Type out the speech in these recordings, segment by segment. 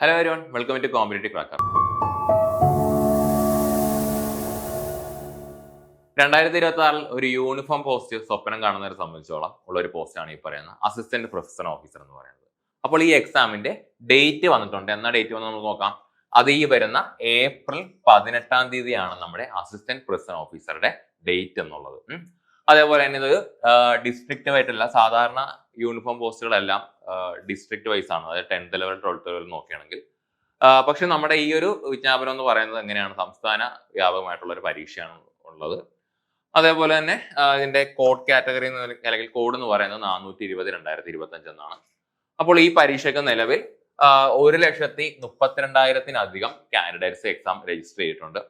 Hello everyone, welcome to Competitive Cracker. 2026 ഒരു uniform post സ്വപ്നം കാണുന്നവരെ സംബന്ധിച്ചോളം ഉള്ള ഒരു പോസ്റ്റാണ് ഈ പറയുന്നത് അസിസ്റ്റന്റ് പ്രൊഫസർ ഓഫീസർ എന്ന് പറയുന്നത്. അപ്പോൾ ഈ എക്സാമിന്റെ ഡേറ്റ് വന്നിട്ടുണ്ട്. എന്നാ ഡേറ്റ് വന്ന് നമുക്ക് നോക്കാം. അത് ഈ വരുന്ന ഏപ്രിൽ 18-ാം തീയതിയാണ് നമ്മുടെ അസിസ്റ്റന്റ് പ്രൊഫസർ ഓഫീസറുടെ ഡേറ്റ് എന്നുള്ളത്. അതേപോലെ തന്നെ ഇത് ഡിസ്ട്രിക്റ്റ് ആയിട്ടല്ല, സാധാരണ യൂണിഫോം പോസ്റ്റുകളെല്ലാം ഡിസ്ട്രിക്ട് വൈസ് ആണ്, അതായത് 10th ലെവൽ 12th ലെവൽ നോക്കുകയാണെങ്കിൽ. പക്ഷെ നമ്മുടെ ഈ ഒരു വിജ്ഞാപനം എന്ന് പറയുന്നത് എങ്ങനെയാണ്, സംസ്ഥാന വ്യാപകമായിട്ടുള്ള ഒരു പരീക്ഷയാണ് ഉള്ളത്. അതേപോലെ തന്നെ ഇതിന്റെ കോഡ് കാറ്റഗറി അല്ലെങ്കിൽ കോഡ് എന്ന് പറയുന്നത് 420/2025 എന്നാണ്. അപ്പോൾ ഈ പരീക്ഷയ്ക്ക് നിലവിൽ 1,32,000-ലധികം കാൻഡിഡേറ്റ്സ് എക്സാം രജിസ്റ്റർ ചെയ്തിട്ടുണ്ട്.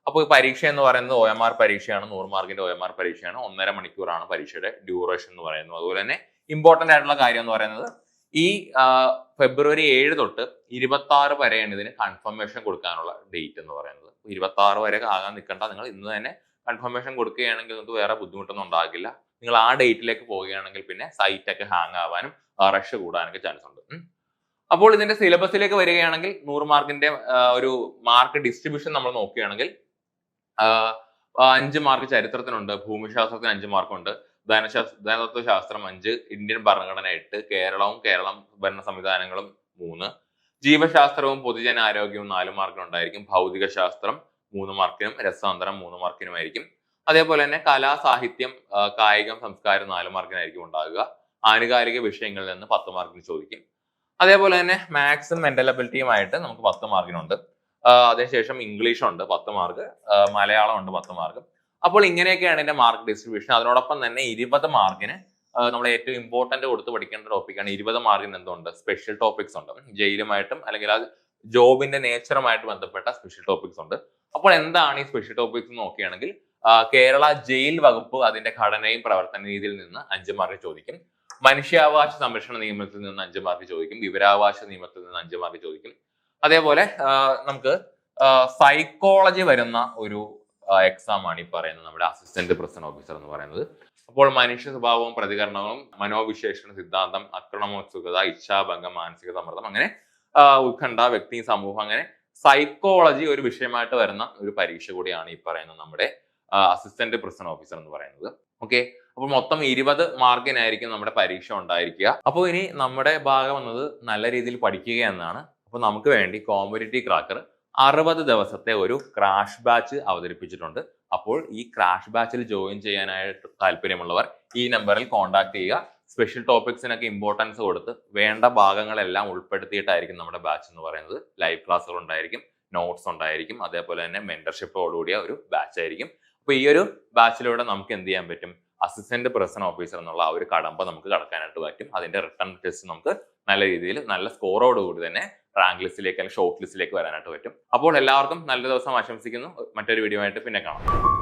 അപ്പോൾ ഈ പരീക്ഷ എന്ന് പറയുന്നത് OMR പരീക്ഷയാണ്, 100 മാർക്കിന്റെ OMR പരീക്ഷയാണ്. 1.5 മണിക്കൂറാണ് പരീക്ഷയുടെ ഡ്യൂറേഷൻ എന്ന് പറയുന്നത്. അതുപോലെ തന്നെ ഇമ്പോർട്ടന്റ് ആയിട്ടുള്ള കാര്യം എന്ന് പറയുന്നത് ഈ ഫെബ്രുവരി 7 തൊട്ട് 26 വരെയാണ് ഇതിന് കൺഫർമേഷൻ കൊടുക്കാനുള്ള ഡേറ്റ് എന്ന് പറയുന്നത്. 26 വരെ ആകാൻ നിൽക്കേണ്ട, നിങ്ങൾ ഇന്ന് തന്നെ കൺഫർമേഷൻ കൊടുക്കുകയാണെങ്കിൽ നിങ്ങൾക്ക് വേറെ ബുദ്ധിമുട്ടൊന്നും ഉണ്ടാകില്ല. നിങ്ങൾ ആ ഡേറ്റിലേക്ക് പോവുകയാണെങ്കിൽ പിന്നെ സൈറ്റ് ഒക്കെ ഹാങ് ആവാനും റഷ് കൂടാനൊക്കെ ചാൻസ് ഉണ്ട്. അപ്പോൾ ഇതിന്റെ സിലബസിലേക്ക് വരികയാണെങ്കിൽ 100 മാർക്കിന്റെ ഒരു മാർക്ക് ഡിസ്ട്രിബ്യൂഷൻ നമ്മൾ നോക്കുകയാണെങ്കിൽ 5 മാർക്ക് ചരിത്രത്തിനുണ്ട്, ഭൂമിശാസ്ത്രത്തിന് 5 മാർക്കുണ്ട്, ധനതത്വശാസ്ത്രം 5, ഇന്ത്യൻ ഭരണഘടന 8, കേരളം ഭരണ സംവിധാനങ്ങളും 3, ജീവശാസ്ത്രവും പൊതുജനാരോഗ്യവും 4 മാർക്കിനുണ്ടായിരിക്കും, ഭൗതിക ശാസ്ത്രം 3 മാർക്കിനും, രസതന്ത്രം 3 മാർക്കിനുമായിരിക്കും. അതേപോലെ തന്നെ കലാ സാഹിത്യം കായികം സംസ്കാരം 4 മാർക്കിനായിരിക്കും ഉണ്ടാകുക. ആനുകാലിക വിഷയങ്ങളിൽ നിന്ന് 10 മാർക്കിന് ചോദിക്കും. അതേപോലെ തന്നെ മാത്സും മെന്റൽ അബിലിറ്റിയുമായിട്ട് നമുക്ക് 10 മാർക്കിനുണ്ട്. അതിനുശേഷം ഇംഗ്ലീഷ് ഉണ്ട് 10 മാർക്ക്, മലയാളം ഉണ്ട് 10 മാർക്ക്. അപ്പോൾ ഇങ്ങനെയൊക്കെയാണ് ഇതിന്റെ മാർക്ക് ഡിസ്ട്രിബ്യൂഷൻ. അതിനോടൊപ്പം തന്നെ 20 മാർക്കിന് നമ്മൾ ഏറ്റവും ഇമ്പോർട്ടന്റ് കൊടുത്ത് പഠിക്കേണ്ട ടോപ്പിക്കാണ്. 20 മാർക്കിന് എന്തുണ്ട്, സ്പെഷ്യൽ ടോപ്പിക്സ് ഉണ്ട്. ജയിലുമായിട്ടും അല്ലെങ്കിൽ ആ ജോബിന്റെ നേച്ചറുമായിട്ട് ബന്ധപ്പെട്ട സ്പെഷ്യൽ ടോപ്പിക്സ് ഉണ്ട്. അപ്പോൾ എന്താണ് ഈ സ്പെഷ്യൽ ടോപ്പിക്സ് നോക്കുകയാണെങ്കിൽ കേരള ജയിൽ വകുപ്പ് അതിന്റെ ഘടനയും പ്രവർത്തന രീതിയിൽ നിന്ന് 5 മാർക്ക് ചോദിക്കും. മനുഷ്യാവകാശ സംരക്ഷണ നിയമത്തിൽ നിന്ന് 5 മാർക്ക് ചോദിക്കും. വിവരാവകാശ നിയമത്തിൽ നിന്ന് 5 മാർക്ക് ചോദിക്കും. അതേപോലെ നമുക്ക് സൈക്കോളജി വരുന്ന ഒരു എക്സാം ആണ് ഈ പറയുന്നത് നമ്മുടെ അസിസ്റ്റന്റ് പ്രൊഫസർ ഓഫീസർ എന്ന് പറയുന്നത്. അപ്പോൾ മനുഷ്യ സ്വഭാവവും പ്രതികരണവും, മനോവിശേഷണ സിദ്ധാന്തം, അക്രമോത്സുകത, ഇച്ഛാഭംഗം, മാനസിക സമ്മർദ്ദം, അങ്ങനെ ഉത്കണ്ഠ, വ്യക്തി, സമൂഹം, അങ്ങനെ സൈക്കോളജി ഒരു വിഷയമായിട്ട് വരുന്ന ഒരു പരീക്ഷ കൂടിയാണ് ഈ പറയുന്നത് നമ്മുടെ അസിസ്റ്റന്റ് പ്രൊഫസർ ഓഫീസർ എന്ന് പറയുന്നത്. ഓക്കെ, അപ്പോൾ മൊത്തം 20 മാർക്കിനായിരിക്കും നമ്മുടെ പരീക്ഷ ഉണ്ടായിരിക്കുക. അപ്പോൾ ഇനി നമ്മുടെ ഭാഗം വന്നത് നല്ല രീതിയിൽ പഠിക്കുക എന്നാണ്. അപ്പോൾ നമുക്ക് വേണ്ടി കോമ്പറ്റിറ്റീവ് ക്രാക്കർ 60 ദിവസത്തെ ഒരു ക്രാഷ് ബാച്ച് അവതരിപ്പിച്ചിട്ടുണ്ട്. അപ്പോൾ ഈ ക്രാഷ് ബാച്ചിൽ ജോയിൻ ചെയ്യാനായിട്ട് താല്പര്യമുള്ളവർ ഈ നമ്പറിൽ കോൺടാക്ട് ചെയ്യുക. സ്പെഷ്യൽ ടോപ്പിക്സിനൊക്കെ ഇമ്പോർട്ടൻസ് കൊടുത്ത് വേണ്ട ഭാഗങ്ങളെല്ലാം ഉൾപ്പെടുത്തിയിട്ടായിരിക്കും നമ്മുടെ ബാച്ച് എന്ന് പറയുന്നത്. ലൈവ് ക്ലാസ്സുകൾ ഉണ്ടായിരിക്കും, നോട്ട്സ് ഉണ്ടായിരിക്കും, അതേപോലെ തന്നെ മെന്റർഷിപ്പോടുകൂടിയ ഒരു ബാച്ച് ആയിരിക്കും. അപ്പോൾ ഈ ഒരു ബാച്ചിലൂടെ നമുക്ക് എന്ത് ചെയ്യാൻ പറ്റും, അസിസ്റ്റന്റ് പ്രൊഫസർ ഓഫീസർ എന്നുള്ള ആ ഒരു കടമ്പ നമുക്ക് കടക്കാനായിട്ട് പറ്റും. അതിന്റെ റിട്ടേൺ ടെസ്റ്റ് നമുക്ക് നല്ല രീതിയിൽ നല്ല സ്കോറോടുകൂടി തന്നെ റാങ്ക് ലിസ്റ്റിലേക്ക് അല്ലെങ്കിൽ ഷോർട്ട് ലിസ്റ്റിലേക്ക് വരാനായിട്ട് പറ്റും. അപ്പോൾ എല്ലാവർക്കും നല്ല ദിവസം ആശംസിക്കുന്നു. മറ്റൊരു വീഡിയോ ആയിട്ട് പിന്നെ കാണാം.